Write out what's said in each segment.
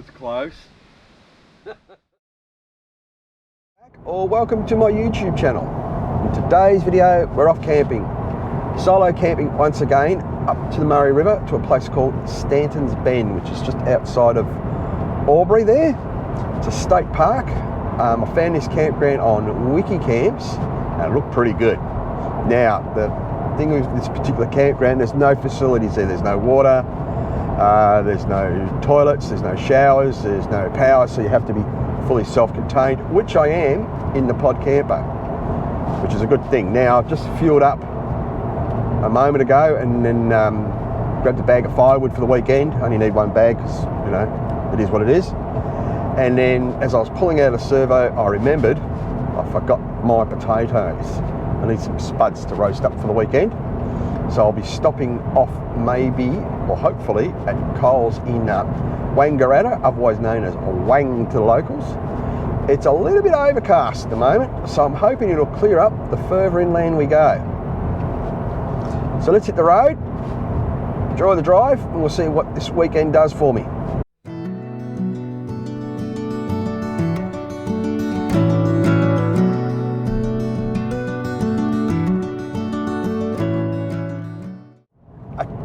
was close. Or welcome to my YouTube channel. In today's video, we're off camping. Solo camping once again up to the Murray River to a place called Stanton's Bend, which is just outside of Albury there. It's a state park. I found this campground on Wiki Camps and it looked pretty good. Now, the thing with this particular campground, there's no facilities there. There's no water, there's no toilets, there's no showers, there's no power, so you have to be fully self-contained, which I am in the pod camper, which is a good thing. Now, I've just fueled up a moment ago and then grabbed a bag of firewood for the weekend. I only need one bag because, you know, it is what it is. And then as I was pulling out a servo, I remembered I forgot my potatoes. I need some spuds to roast up for the weekend. So I'll be stopping off maybe, or hopefully, at Coles in Wangaratta, otherwise known as Wang to the locals. It's a little bit overcast at the moment, so I'm hoping it'll clear up the further inland we go. So let's hit the road, enjoy the drive, and we'll see what this weekend does for me.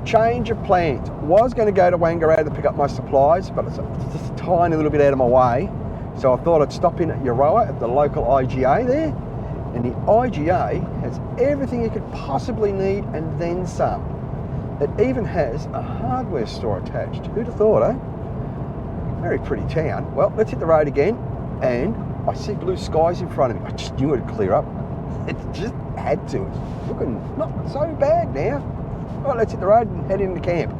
Change of plans. Was going to go to Wangaratta to pick up my supplies, but it's just a tiny little bit out of my way. So I thought I'd stop in at Euroa at the local IGA there. And the IGA has everything you could possibly need and then some. It even has a hardware store attached. Who'd have thought, eh? Very pretty town. Well, let's hit the road again. And I see blue skies in front of me. I just knew it'd clear up. It just had to. It's looking not so bad now. Right, let's hit the road and head into camp.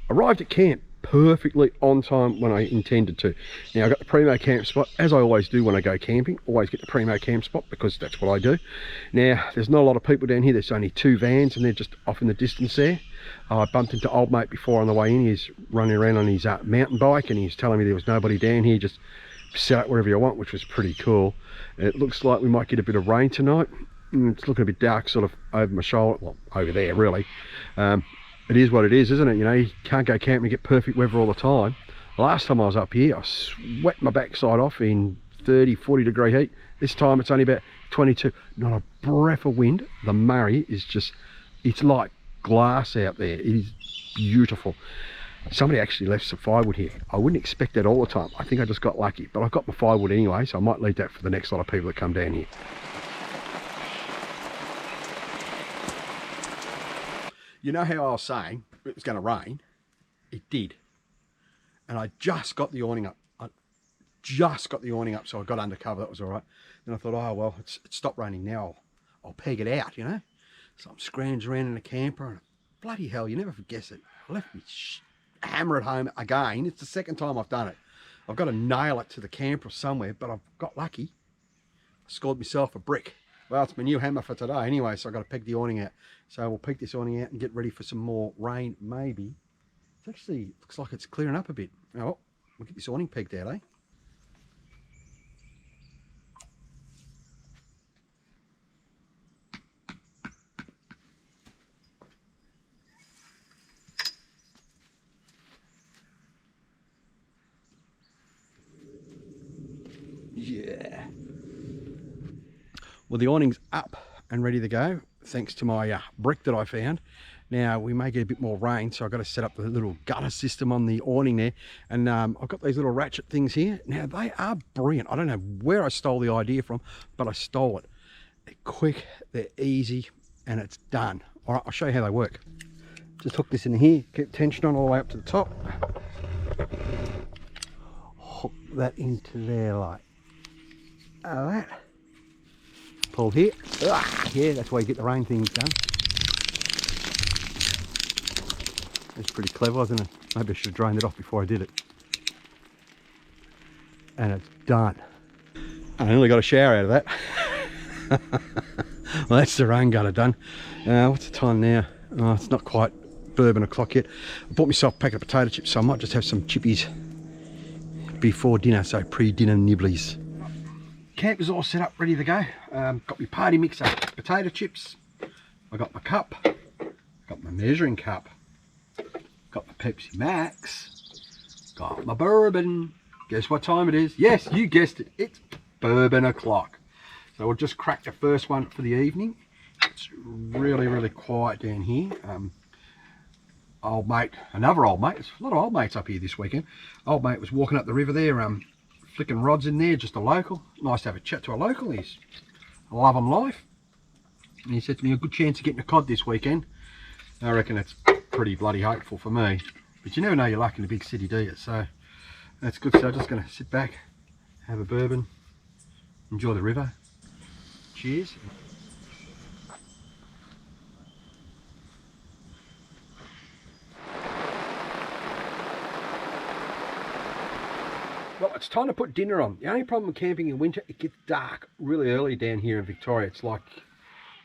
Arrived at camp perfectly on time when I intended to. Now I got the primo camp spot, as I always do when I go camping. Always get the primo camp spot because that's what I do. Now there's not a lot of people down here. There's only two vans and they're just off in the distance there. I bumped into old mate before on the way in. He's running around on his mountain bike and he's telling me there was nobody down here. Just set up wherever you want, which was pretty cool. And it looks like we might get a bit of rain tonight. It's looking a bit dark sort of over my shoulder, well over there really. It is what it is, isn't it? You know, you can't go camping and get perfect weather all the time. Last time I was up here, I sweat my backside off in 30, 40 degree heat. This time it's only about 22. Not a breath of wind. The Murray is just, it's like glass out there. It is beautiful. Somebody actually left some firewood here. I wouldn't expect that all the time. I think I just got lucky, but I've got my firewood anyway, so I might leave that for the next lot of people that come down here. You know how I was saying it was going to rain? It did. And I just got the awning up. So I got under cover. That was all right. Then I thought, oh, well, it's stopped raining now. I'll peg it out, you know? So I'm scrounging around in the camper and bloody hell, you never guess it. I left me hammer it home again. It's the second time I've done it. I've got to nail it to the camper somewhere, but I've got lucky. I scored myself a brick. Well, it's my new hammer for today anyway, so I've got to peg the awning out. So we'll peg this awning out and get ready for some more rain, maybe. It actually looks like it's clearing up a bit. Oh, we'll get this awning pegged out, eh? Yeah. Well, the awning's up and ready to go. thanks to my brick that I found. Now we may get a bit more rain, so I've got to set up the little gutter system on the awning there. And I've got these little ratchet things here. Now they are brilliant. I don't know where I stole the idea from, but I stole it. They're quick, they're easy, and it's done. All right, I'll show you how they work. Just hook this in here, keep tension on all the way up to the top. Hook that into there like that. Pull here. Yeah, that's why you get the rain things done. It's pretty clever, isn't it? Maybe I should have drained it off before I did it. And it's done. I only got a shower out of that. Well, that's the rain gutter done. What's the time now? Oh, it's not quite bourbon o'clock yet. I bought myself a packet of potato chips, so I might just have some chippies before dinner, so pre-dinner nibblies. Camp is all set up, ready to go. Got my party mixer, potato chips. I got my cup, got my measuring cup, got my Pepsi Max, got my bourbon. Guess what time it is? Yes, you guessed it, it's bourbon o'clock. So we'll just crack the first one for the evening. It's really, really quiet down here. Old mate, another old mate, there's a lot of old mates up here this weekend. Old mate was walking up the river there, flicking rods in there, just a local. Nice to have a chat to a local. He's loving life. And he said to me, a good chance of getting a cod this weekend. I reckon it's pretty bloody hopeful for me. But you never know your luck in a big city, do you? So that's good. So I'm just going to sit back, have a bourbon, enjoy the river. Cheers. Well, it's time to put dinner on. The only problem with camping in winter, it gets dark really early down here in Victoria. It's like,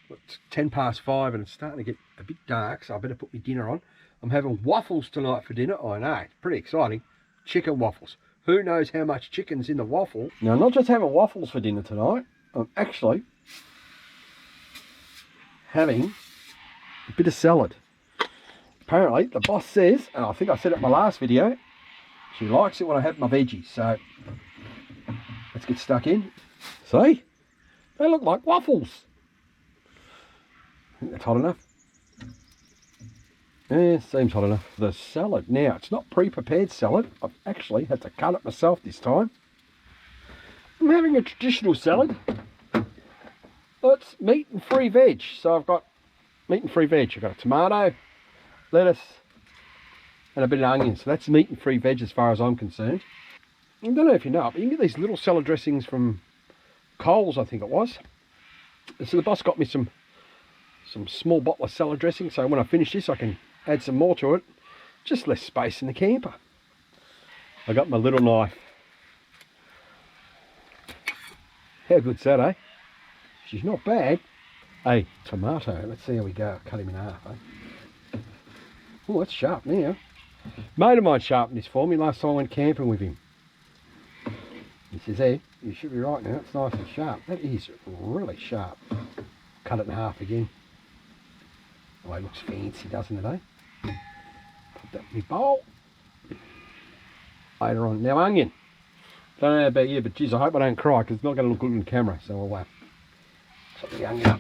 it's 10 past 5 and it's starting to get a bit dark, so I better put my dinner on. I'm having waffles tonight for dinner. I know, it's pretty exciting. Chicken waffles. Who knows how much chicken's in the waffle? Now, I'm not just having waffles for dinner tonight. I'm actually having a bit of salad. Apparently, the boss says, and I think I said it in my last video, she likes it when I have my veggies, so let's get stuck in. See? They look like waffles. I think that's hot enough. Yeah, seems hot enough. The salad. Now, it's not pre-prepared salad. I've actually had to cut it myself this time. I'm having a traditional salad. It's meat and free veg. So I've got meat and free veg. I've got a tomato, lettuce, and a bit of onion. So that's meat and free veg as far as I'm concerned. I don't know if you know it, but you can get these little salad dressings from Coles, I think it was. So the boss got me some small bottle of salad dressing, so when I finish this I can add some more to it. Just less space in the camper. I got my little knife. How good's that, eh? She's not bad. Hey, tomato, let's see how we go. Cut him in half, eh? Oh, that's sharp now. Mate of mine sharpened this for me last time I went camping with him. He says, hey, you should be right now, it's nice and sharp. That is really sharp. Cut it in half again. Oh, it looks fancy, doesn't it, eh? Put that in my bowl. Later on. Now, onion. Don't know about you, but geez, I hope I don't cry because it's not going to look good on camera. So I'll chop the onion up.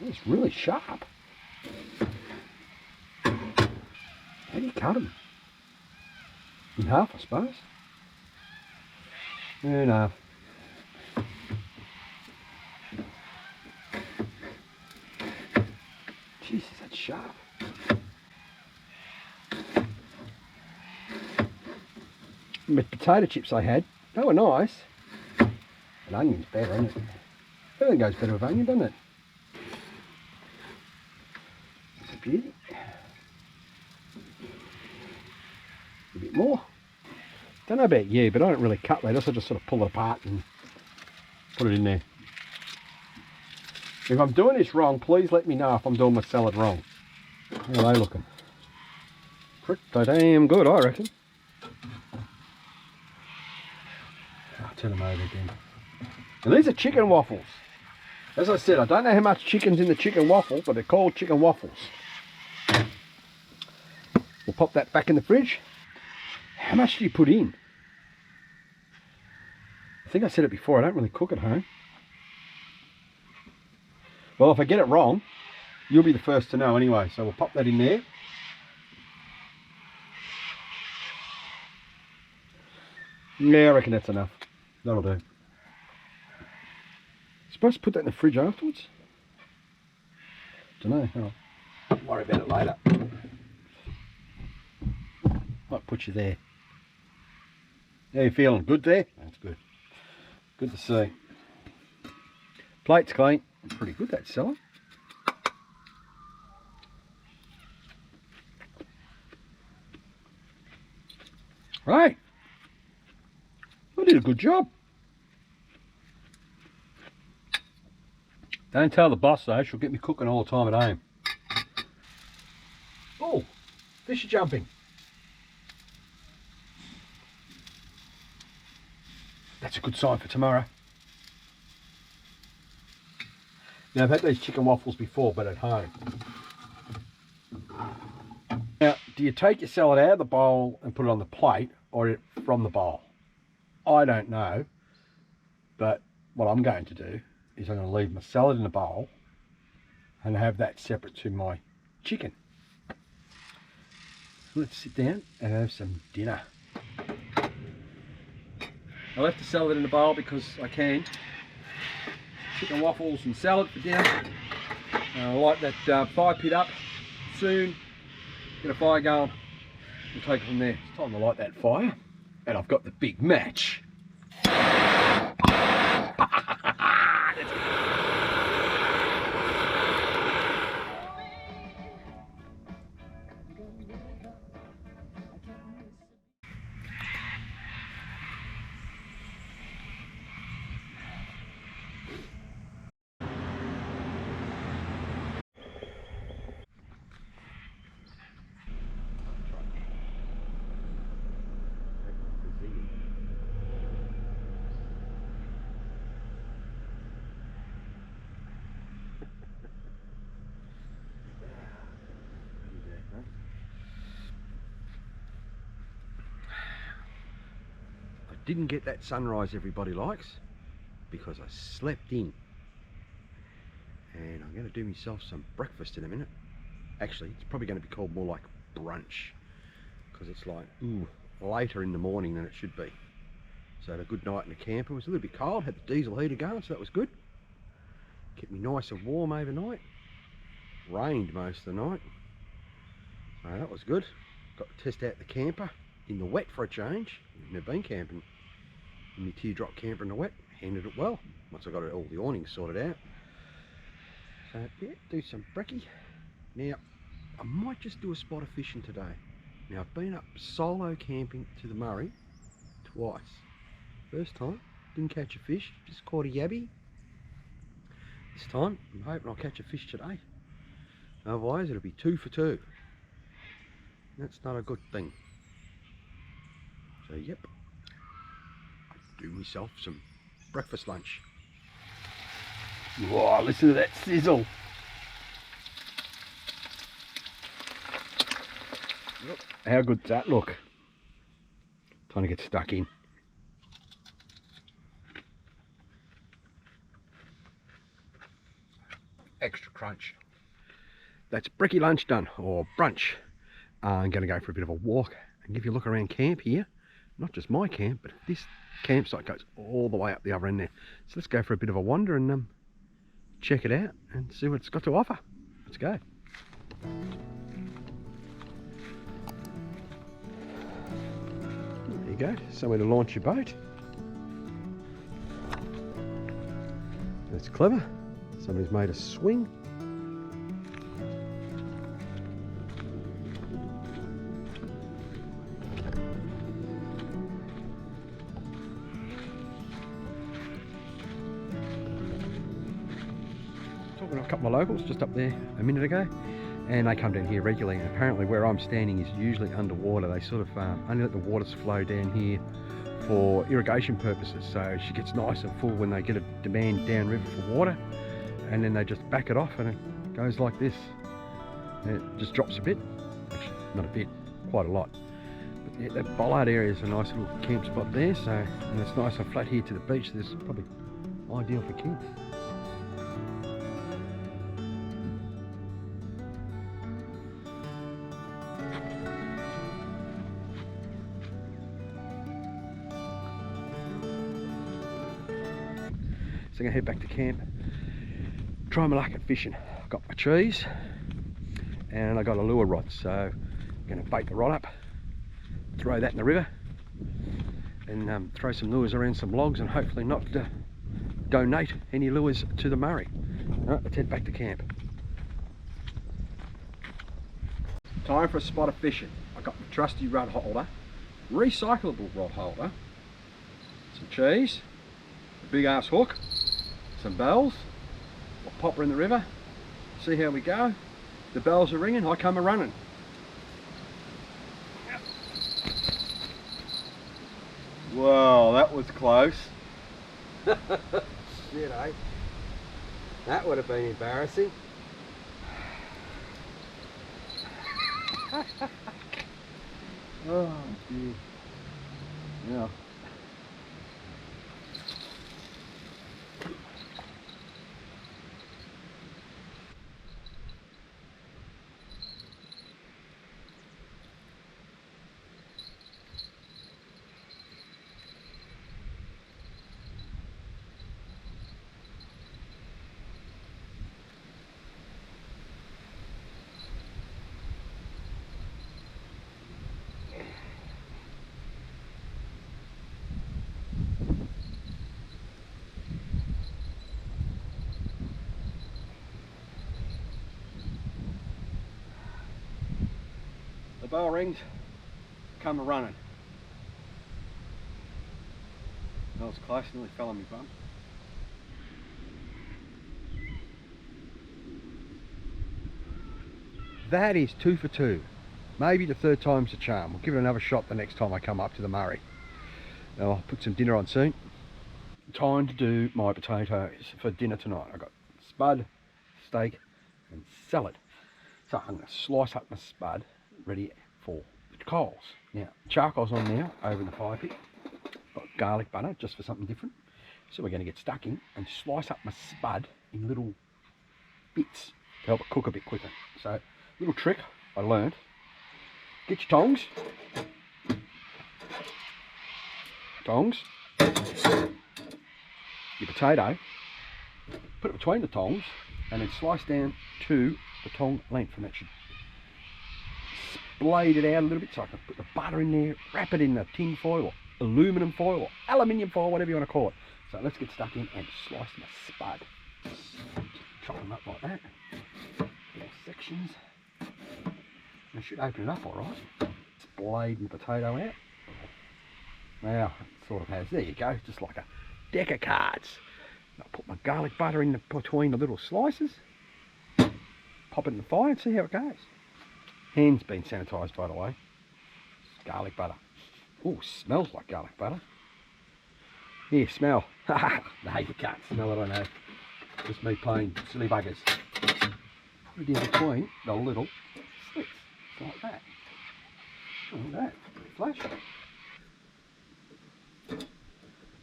It's really sharp. How do you cut them? In half, I suppose. In half. Jesus, that's sharp. The potato chips I had, they were nice. And onion's better, isn't it? Everything goes better with onion, doesn't it? It's a beauty. A bit more. Don't know about you, but I don't really cut lettuce. I just sort of pull it apart and put it in there. If I'm doing this wrong, please let me know if I'm doing my salad wrong. How are they looking? Pretty damn good, I reckon. I'll turn them over again. And these are chicken waffles. As I said, I don't know how much chicken's in the chicken waffle, but they're called chicken waffles. We'll pop that back in the fridge. How much do you put in? I think I said it before, I don't really cook at home. Well, if I get it wrong, You'll be the first to know anyway, so we'll pop that in there. Yeah, I reckon that's enough. That'll do. Supposed to put that in the fridge afterwards? Don't know. I'll worry about it later. Might put you there. How you feeling? Good there? That's good. Good to see. Plate's clean. Pretty good, that cellar. Right. I did a good job. Don't tell the boss though, she'll get me cooking all the time at home. Oh, fish are jumping. That's a good sign for tomorrow. Now I've had these chicken waffles before, but at home. Now, do you take your salad out of the bowl and put it on the plate, or from the bowl? I don't know, but what I'm going to do is I'm going to leave my salad in a bowl and have that separate to my chicken. Let's sit down and have some dinner. I left the salad in the bowl because I can. Chicken waffles and salad for dinner. I light that fire pit up soon. Get a fire going. We'll take it from there. It's time to light that fire. And I've got the big match. Didn't get that sunrise everybody likes because I slept in, and I'm going to do myself some breakfast in a minute. Actually, it's probably going to be called more like brunch because it's like later in the morning than it should be. So I had a good night in the camper. It was a little bit cold, had the diesel heater going, so that was good. Kept me nice and warm overnight. Rained most of the night, so that was good. Got to test out the camper in the wet for a change. I've never been camping in my teardrop camper in the wet. Handled it well once I got all the awnings sorted out. So yeah, do some brekkie. Now I might just do a spot of fishing today. Now I've been up solo camping to the Murray twice. First time didn't catch a fish, just caught a yabby. This time I'm hoping I'll catch a fish today. Otherwise it'll be 2 for 2. That's not a good thing. So yep, I'll do myself some breakfast lunch. Whoa, listen to that sizzle. Look, how good does that look? Trying to get stuck in. Extra crunch. That's brekkie lunch done, or brunch. I'm going to go for a bit of a walk and give you a look around camp here. Not just my camp, but this campsite goes all the way up the other end there. So let's go for a bit of a wander and check it out and see what it's got to offer. Let's go. There you go, somewhere to launch your boat. That's clever. Somebody's made a swing. Talking to a couple of locals just up there a minute ago, and they come down here regularly, and apparently where I'm standing is usually underwater. They sort of only let the waters flow down here for irrigation purposes, so she gets nice and full when they get a demand downriver for water, and then they just back it off and it goes like this, and it just drops a bit. Actually not a bit, quite a lot. But yeah, that bollard area is a nice little camp spot there, so, and it's nice and flat here to the beach, so this is probably ideal for kids. I'm going to head back to camp, try my luck at fishing. I've got my cheese and I got a lure rod, so I'm going to bait the rod up, throw that in the river, and throw some lures around some logs, and hopefully not donate any lures to the Murray. Alright, let's head back to camp. Time for a spot of fishing. I've got my trusty rod holder, recyclable rod holder, some cheese, a big ass hook, some bells. I'll pop her in the river, see how we go. The bells are ringing, I come a running. Whoa, that was close. Shit, eh? That would have been embarrassing. Oh dear. Yeah. The bell rings, come a running. That was close, nearly fell on my bum. That is 2 for 2. Maybe the third time's the charm. We'll give it another shot the next time I come up to the Murray. Now I'll put some dinner on soon. Time to do my potatoes for dinner tonight. I've got spud, steak and salad. So I'm going to slice up my spud, ready for the coals. Now, charcoal's on now over the fire pit. Got garlic butter just for something different. So we're going to get stuck in and slice up my spud in little bits to help it cook a bit quicker. So, little trick I learned. Get your tongs. Your potato. Put it between the tongs and then slice down to the tong length, and that should blade it out a little bit, so I can put the butter in there, wrap it in the tin foil, or aluminum foil, or aluminium foil, whatever you want to call it. So let's get stuck in and slice my spud. Chop them up like that, little sections. I should open it up all right. Just blade the potato out. Now it sort of has, there you go, just like a deck of cards. I'll put my garlic butter in between the little slices, pop it in the fire and see how it goes. Hand's been sanitised, by the way. It's garlic butter. Oh, smells like garlic butter. Here, smell. No, you can't smell it, I know. Just me playing silly buggers. Put it in between the little slits, like that. Look at that, pretty flash.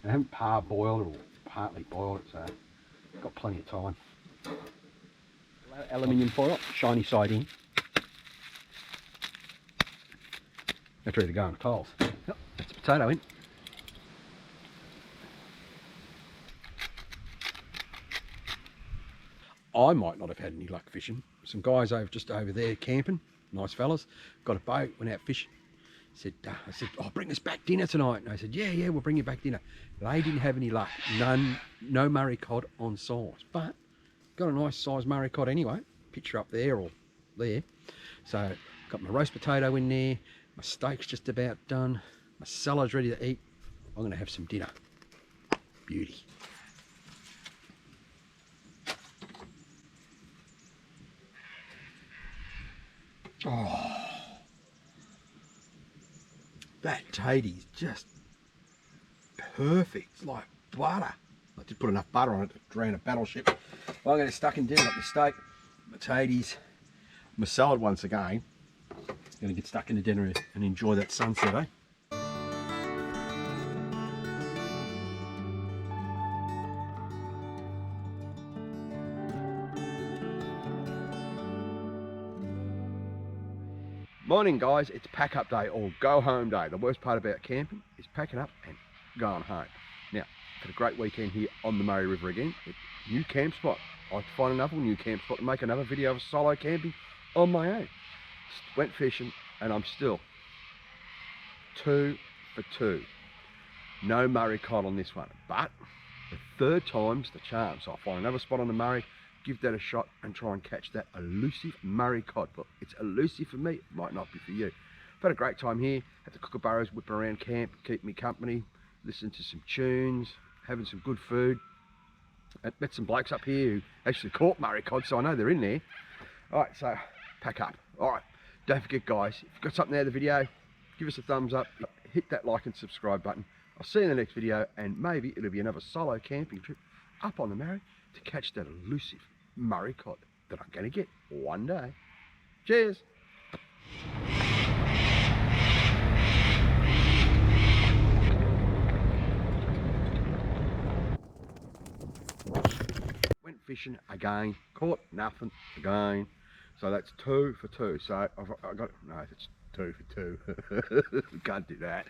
I haven't parboiled it or partly boiled it, so I've got plenty of time. Aluminium foil, shiny side in. That's ready to go on the coals. Yep, that's the potato in. I might not have had any luck fishing. Some guys just over there camping, nice fellas, got a boat, went out fishing. I said, oh, bring us back dinner tonight. And I said, yeah, we'll bring you back dinner. They didn't have any luck. No Murray cod on size, but got a nice size Murray cod anyway. Picture up there or there. So got my roast potato in there. My steak's just about done. My salad's ready to eat. I'm going to have some dinner. Beauty. Oh, that taty's just perfect. It's like butter. I did put enough butter on it to drown a battleship. Well, I'm going to stuck in dinner. Got my steak, my taties, my salad once again. Going to get stuck into dinner and enjoy that sunset, eh? Morning guys, it's pack up day or go home day. The worst part about camping is packing up and going home. Now, Had a great weekend here on the Murray River again. New camp spot. I have to find another new camp spot to make another video of solo camping on my own. Went fishing and I'm still 2 for 2. No Murray cod on this one, but the third time's the charm. So I'll find another spot on the Murray, give that a shot and try and catch that elusive Murray cod. But it's elusive for me, it might not be for you. I've had a great time here at the Kookaburras, whipping around camp, keep me company, listening to some tunes, having some good food. I met some blokes up here who actually caught Murray cod, so I know they're in there. All right, so pack up. All right, don't forget guys, if you've got something out of the video, give us a thumbs up, hit that like and subscribe button. I'll see you in the next video, and maybe it'll be another solo camping trip up on the Murray to catch that elusive Murray cod that I'm going to get one day. Cheers. Went fishing again, caught nothing again. So that's 2 for 2. So I got, no, it's 2 for 2. Can't do that.